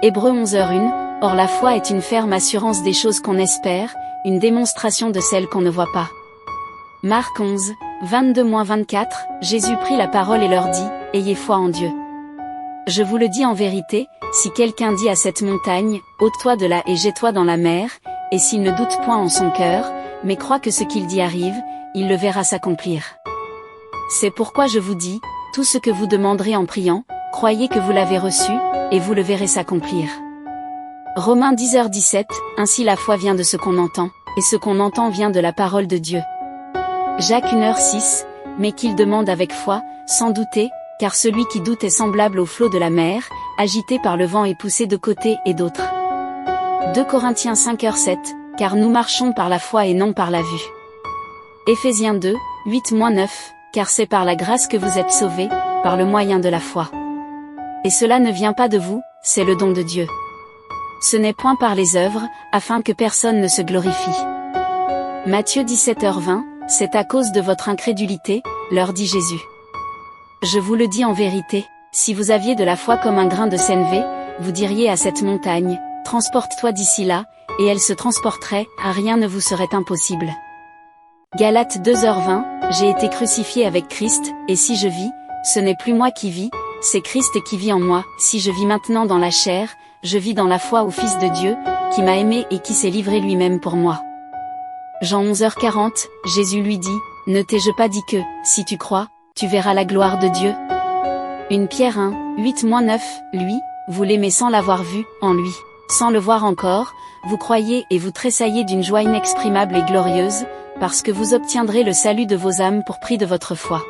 Hébreux 11h01, or la foi est une ferme assurance des choses qu'on espère, une démonstration de celles qu'on ne voit pas. Marc 11, 22-24, Jésus prit la parole et leur dit, « Ayez foi en Dieu. Je vous le dis en vérité, si quelqu'un dit à cette montagne, ôte-toi de là et jette-toi dans la mer, et s'il ne doute point en son cœur, mais croit que ce qu'il dit arrive, il le verra s'accomplir. C'est pourquoi je vous dis, tout ce que vous demanderez en priant, croyez que vous l'avez reçu, et vous le verrez s'accomplir. » Romains 10h17, ainsi la foi vient de ce qu'on entend, et ce qu'on entend vient de la parole de Dieu. Jacques 1h6, mais qu'il demande avec foi, sans douter, car celui qui doute est semblable au flot de la mer, agité par le vent et poussé de côté et d'autre. 2 Corinthiens 5h7, car nous marchons par la foi et non par la vue. Éphésiens 2, 8-9, car c'est par la grâce que vous êtes sauvés, par le moyen de la foi. Et cela ne vient pas de vous, c'est le don de Dieu. Ce n'est point par les œuvres, afin que personne ne se glorifie. Matthieu 17h20, c'est à cause de votre incrédulité, leur dit Jésus. Je vous le dis en vérité, si vous aviez de la foi comme un grain de sénévé, vous diriez à cette montagne, transporte-toi d'ici là, et elle se transporterait, rien ne vous serait impossible. Galates 2h20, j'ai été crucifié avec Christ, et si je vis, ce n'est plus moi qui vis, c'est Christ qui vit en moi, si je vis maintenant dans la chair, je vis dans la foi au Fils de Dieu, qui m'a aimé et qui s'est livré lui-même pour moi. Jean 11h40, Jésus lui dit, ne t'ai-je pas dit que, si tu crois, tu verras la gloire de Dieu? 1 Pierre 1, 8-9, lui, vous l'aimez sans l'avoir vu, en lui, sans le voir encore, vous croyez et vous tressaillez d'une joie inexprimable et glorieuse, parce que vous obtiendrez le salut de vos âmes pour prix de votre foi.